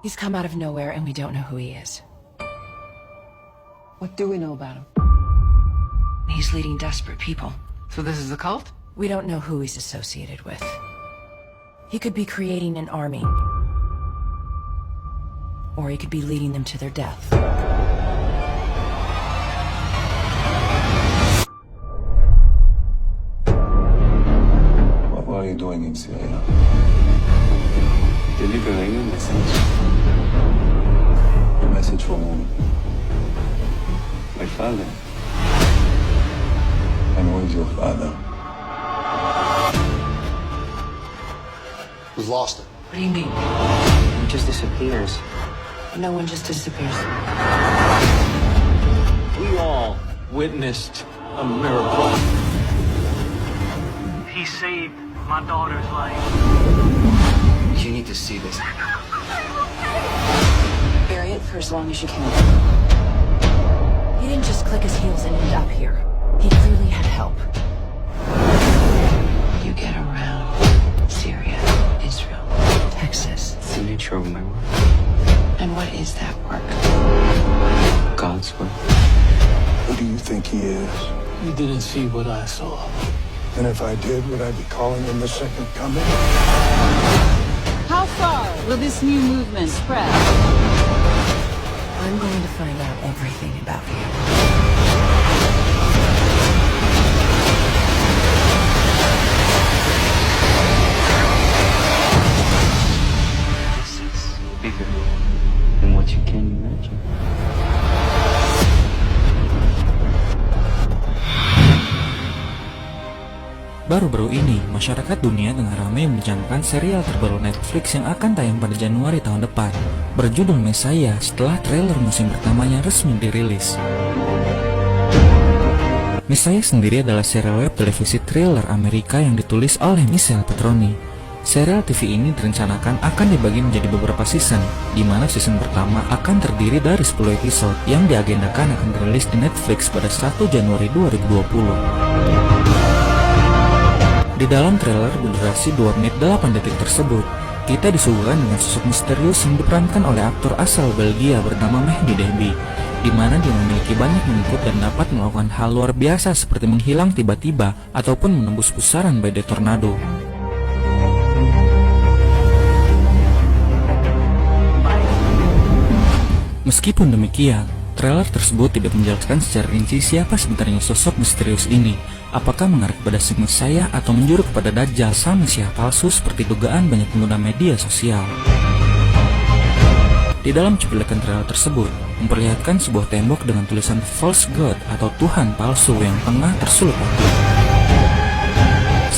He's come out of nowhere and we don't know who he is. What do we know about him? He's leading desperate people. So this is a cult? We don't know who he's associated with. He could be creating an army. Or he could be leading them to their death. What are you doing in Syria? Delivering a message. A message from whom? My father. And who is your father? We've lost it. What do you mean? He just disappears. No one just disappears. We all witnessed a miracle. He saved my daughter's life. You need to see this. Bury it for as long as you can. He didn't just click his heels and end up here. He clearly had help. You get around Syria, Israel, Texas. It's the nature of my work. And what is that work? God's work. Who do you think he is? You didn't see what I saw. And if I did, would I be calling him the second coming? How far will this new movement spread? I'm going to find out everything about you. This is bigger than what you can imagine. Baru-baru ini, masyarakat dunia tengah ramai membincangkan serial terbaru Netflix yang akan tayang pada Januari tahun depan, berjudul Messiah, setelah trailer musim pertamanya resmi dirilis. Messiah sendiri adalah serial web televisi thriller Amerika yang ditulis oleh Michelle Petroni. Serial TV ini direncanakan akan dibagi menjadi beberapa season, di mana season pertama akan terdiri dari 10 episode yang diagendakan akan dirilis di Netflix pada 1 Januari 2020. Di dalam trailer berdurasi 2 menit 8 detik tersebut, kita disuguhkan dengan sosok misterius yang diperankan oleh aktor asal Belgia bernama Mehdi Dehbi, di mana dia memiliki banyak pengikut dan dapat melakukan hal luar biasa seperti menghilang tiba-tiba ataupun menembus pusaran badai tornado. Meskipun demikian, trailer tersebut tidak menjelaskan secara rinci siapa sebenarnya sosok misterius ini. Apakah mengarah kepada si Messiah atau menjuru kepada Dajjal sang Mesias palsu seperti dugaan banyak pengguna media sosial. Di dalam cuplikan trailer tersebut, memperlihatkan sebuah tembok dengan tulisan False God atau Tuhan palsu yang tengah tersulut api.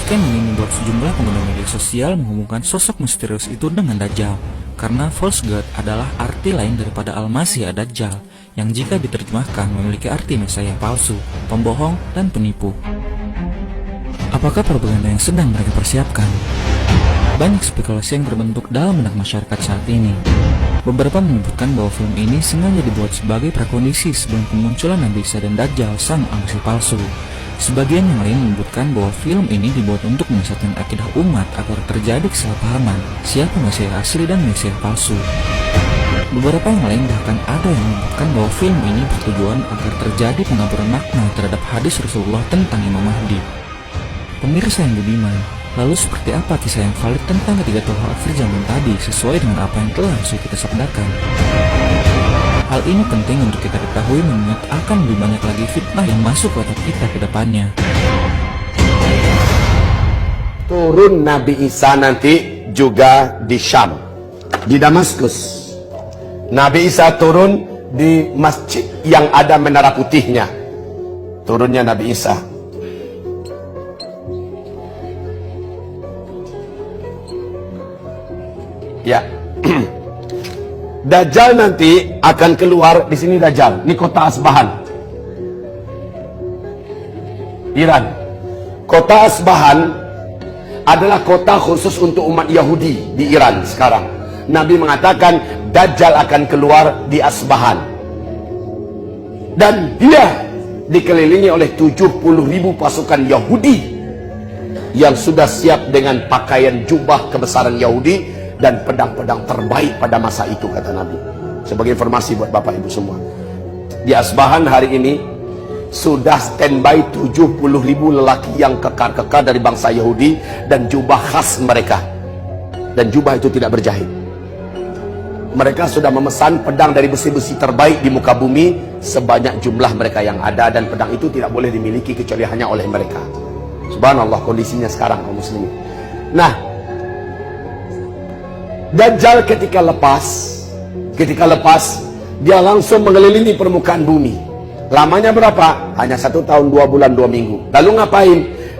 Scan ini membuat sejumlah pengguna media sosial menghubungkan sosok misterius itu dengan Dajjal, karena False God adalah arti lain daripada Al-Masih Ad-Dajjal, yang jika diterjemahkan memiliki arti Mesias palsu, pembohong, dan penipu. Apakah propaganda yang sedang mereka persiapkan? Banyak spekulasi yang terbentuk dalam benak masyarakat saat ini. Beberapa menyebutkan bahwa film ini sengaja dibuat sebagai prakondisi sebelum kemunculan Nabi Isa dan Dajjal sang Al-Masih palsu. Sebagian yang lain menyebutkan bahwa film ini dibuat untuk menyesatkan akidah umat agar terjadi kesalahpahaman siapa Mesias asli dan Mesias palsu. Beberapa yang lain bahkan ada yang menyebutkan bahwa film ini bertujuan agar terjadi pengaburan makna terhadap hadis Rasulullah tentang Imam Mahdi. Pemirsa yang budiman, lalu seperti apa kisah yang valid tentang ketiga tokoh akhir zaman tadi sesuai dengan apa yang telah sudah kita sabdakan? Hal ini penting untuk kita ketahui mengingat akan lebih banyak lagi fitnah yang masuk ke otak kita ke depannya. Turun Nabi Isa nanti juga di Syam, di Damaskus. Nabi Isa turun di masjid yang ada menara putihnya. Turunnya Nabi Isa. Ya. Dajjal nanti akan keluar di sini. Dajjal, ini kota Asbahan, Iran. Kota Asbahan adalah kota khusus untuk umat Yahudi di Iran sekarang. Nabi mengatakan Dajjal akan keluar di Asbahan, dan dia dikelilingi oleh 70.000 pasukan Yahudi yang sudah siap dengan pakaian jubah kebesaran Yahudi dan pedang-pedang terbaik pada masa itu, kata Nabi. Sebagai informasi buat Bapak Ibu semua, di Asbahan hari ini sudah standby 70.000 lelaki yang kekar-kekar dari bangsa Yahudi dan jubah khas mereka, dan jubah itu tidak berjahit. Mereka sudah memesan pedang dari besi-besi terbaik di muka bumi sebanyak jumlah mereka yang ada, dan pedang itu tidak boleh dimiliki kecuali hanya oleh mereka. Subhanallah kondisinya sekarang kaum muslimin. Nah, Dajjal ketika lepas dia langsung mengelilingi permukaan bumi. Lamanya berapa? Hanya 1 tahun 2 bulan 2 minggu. Lalu ngapain?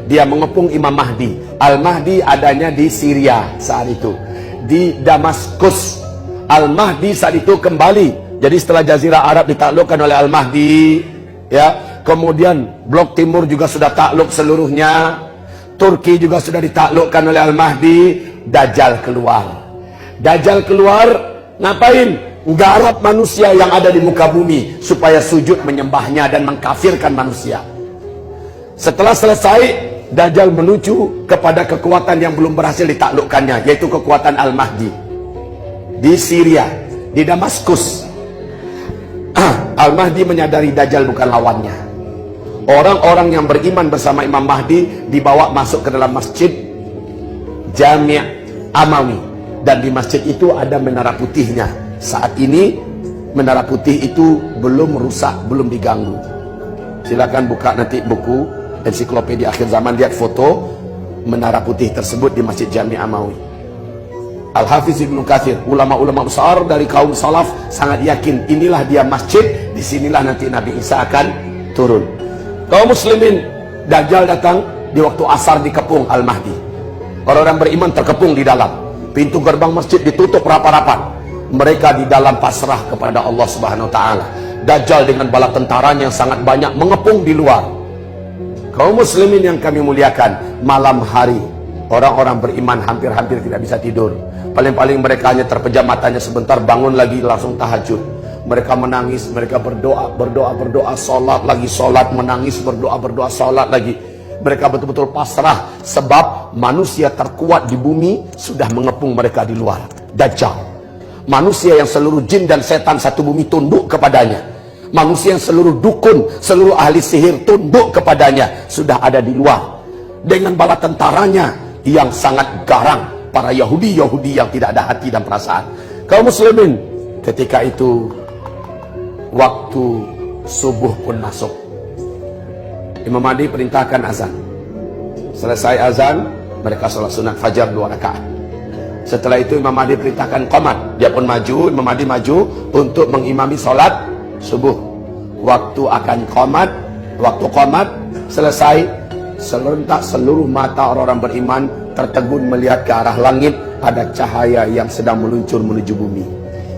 Dia mengepung Imam Mahdi. Al-Mahdi adanya di Syria saat itu, di Damaskus. Al-Mahdi saat itu kembali. Jadi setelah Jazirah Arab ditaklukkan oleh Al-Mahdi, ya, kemudian blok timur juga sudah takluk seluruhnya, Turki juga sudah ditaklukkan oleh Al-Mahdi. Dajjal keluar. Dajjal keluar ngapain? Garap manusia yang ada di muka bumi supaya sujud menyembahnya dan mengkafirkan manusia. Setelah selesai, Dajjal menuju kepada kekuatan yang belum berhasil ditaklukkannya, yaitu kekuatan Al-Mahdi di Syria, di Damaskus. Al-Mahdi menyadari Dajjal bukan lawannya. Orang-orang yang beriman bersama Imam Mahdi dibawa masuk ke dalam masjid Jami' Amawi, dan di masjid itu ada menara putihnya. Saat ini menara putih itu belum rusak, belum diganggu. Silakan buka nanti buku ensiklopedia akhir zaman, lihat foto menara putih tersebut di Masjid Jami' Amawi. Al-Hafiz Ibnu Katsir, ulama-ulama besar dari kaum salaf, sangat yakin inilah dia masjid, disinilah nanti Nabi Isa akan turun. Kaum muslimin, Dajjal datang di waktu asar, dikepung Al-Mahdi. Orang-orang beriman terkepung di dalam. Pintu gerbang masjid ditutup rapat-rapat. Mereka di dalam pasrah kepada Allah Subhanahu wa taala. Dajjal dengan bala tentaranya yang sangat banyak mengepung di luar. Kaum muslimin yang kami muliakan, malam hari orang-orang beriman hampir-hampir tidak bisa tidur. Paling-paling mereka hanya terpejam matanya sebentar, bangun lagi langsung tahajud. Mereka menangis, mereka berdoa, salat lagi, salat, menangis, berdoa, salat lagi. Mereka betul-betul pasrah, sebab manusia terkuat di bumi sudah mengepung mereka di luar. Dajjal, manusia yang seluruh jin dan setan satu bumi tunduk kepadanya, manusia yang seluruh dukun, seluruh ahli sihir tunduk kepadanya, sudah ada di luar dengan bala tentaranya yang sangat garang, para Yahudi yang tidak ada hati dan perasaan. Kaum muslimin, ketika itu waktu subuh pun masuk. Imam Mahdi perintahkan azan. Selesai azan, mereka sholat sunat fajar 2 rakaat. Setelah itu Imam Mahdi perintahkan qomat. Dia pun maju, Imam Mahdi maju untuk mengimami sholat subuh. Waktu akan qomat, waktu qomat selesai, serentak seluruh mata orang-orang beriman tertegun melihat ke arah langit. Ada cahaya yang sedang meluncur menuju bumi.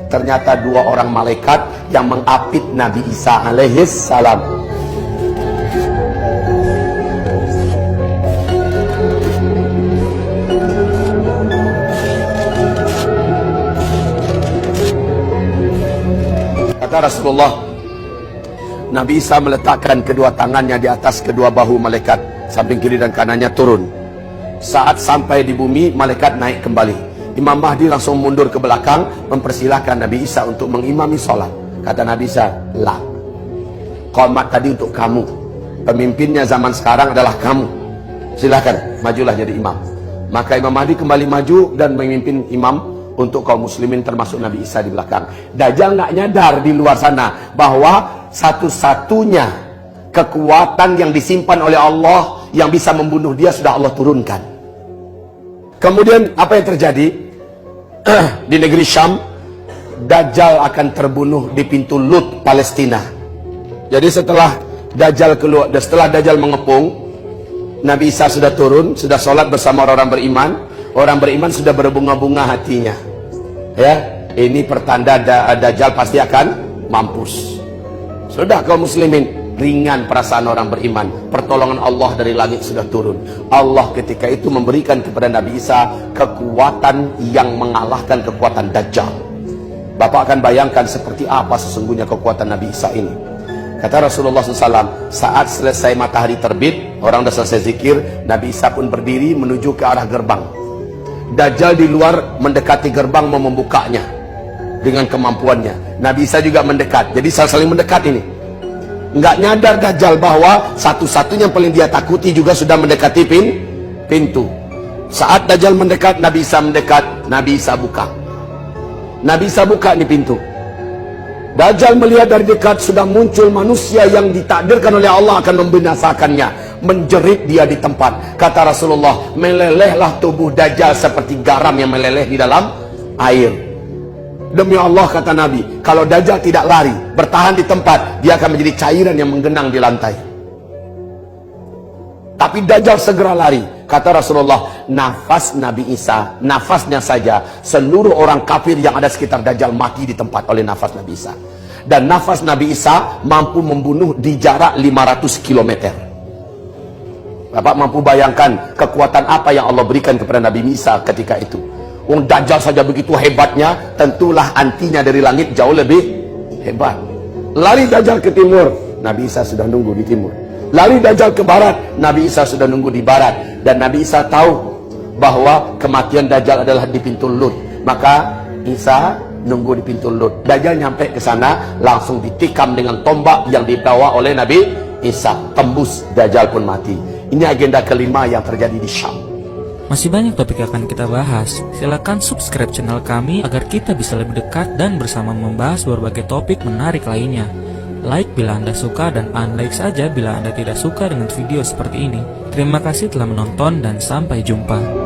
Ternyata 2 orang malaikat yang mengapit Nabi Isa alaihis salam. Kata Rasulullah, Nabi Isa meletakkan kedua tangannya di atas kedua bahu malaikat, samping kiri dan kanannya turun. Saat sampai di bumi, malaikat naik kembali. Imam Mahdi langsung mundur ke belakang, mempersilahkan Nabi Isa untuk mengimami sholat. Kata Nabi Isa, lah, qomat tadi untuk kamu, pemimpinnya zaman sekarang adalah kamu, silahkan majulah jadi imam. Maka Imam Mahdi kembali maju dan memimpin imam untuk kaum muslimin, termasuk Nabi Isa di belakang. Dajjal nggak nyadar di luar sana bahwa satu-satunya kekuatan yang disimpan oleh Allah yang bisa membunuh dia sudah Allah turunkan. Kemudian apa yang terjadi? Di negeri Syam, Dajjal akan terbunuh di pintu Lut, Palestina. Jadi setelah Dajjal keluar, setelah Dajjal mengepung, Nabi Isa sudah turun, sudah sholat bersama orang beriman. Orang beriman sudah berbunga-bunga hatinya. Ya, ini pertanda Dajjal pasti akan mampus. Sudah kaum muslimin, ringan perasaan orang beriman. Pertolongan Allah dari langit sudah turun. Allah ketika itu memberikan kepada Nabi Isa kekuatan yang mengalahkan kekuatan Dajjal. Bapak akan bayangkan seperti apa sesungguhnya kekuatan Nabi Isa ini. Kata Rasulullah SAW, saat selesai matahari terbit, orang sudah selesai zikir, Nabi Isa pun berdiri menuju ke arah gerbang. Dajjal di luar mendekati gerbang mau membukanya dengan kemampuannya. Nabi Isa juga mendekat. Jadi saling mendekat ini. Nggak nyadar Dajjal bahwa satu-satunya yang paling dia takuti juga sudah mendekati pintu. Saat Dajjal mendekat, Nabi Isa mendekat, Nabi Isa buka. Nabi Isa buka nih pintu. Dajjal melihat dari dekat sudah muncul manusia yang ditakdirkan oleh Allah akan membinasakannya. Menjerit dia di tempat. Kata Rasulullah, melelehlah tubuh Dajjal seperti garam yang meleleh di dalam air. Demi Allah, kata Nabi, kalau Dajjal tidak lari, bertahan di tempat, dia akan menjadi cairan yang menggenang di lantai. Tapi Dajjal segera lari. Kata Rasulullah, nafas Nabi Isa, nafasnya saja, seluruh orang kafir yang ada sekitar Dajjal mati di tempat oleh nafas Nabi Isa. Dan nafas Nabi Isa mampu membunuh di jarak 500 km. Bapak mampu bayangkan kekuatan apa yang Allah berikan kepada Nabi Isa ketika itu. Dajjal saja begitu hebatnya, tentulah antinya dari langit jauh lebih hebat. Lari Dajjal ke timur, Nabi Isa sudah nunggu di timur. Lari Dajjal ke barat, Nabi Isa sudah nunggu di barat. Dan Nabi Isa tahu bahwa kematian Dajjal adalah di pintu Lut. Maka Isa nunggu di pintu Lut. Dajjal nyampe ke sana, langsung ditikam dengan tombak yang dibawa oleh Nabi Isa. Tembus, Dajjal pun mati. Ini agenda kelima yang terjadi di Syam. Masih banyak topik yang akan kita bahas. Silakan subscribe channel kami agar kita bisa lebih dekat dan bersama membahas berbagai topik menarik lainnya. Like bila Anda suka dan unlike saja bila Anda tidak suka dengan video seperti ini. Terima kasih telah menonton dan sampai jumpa.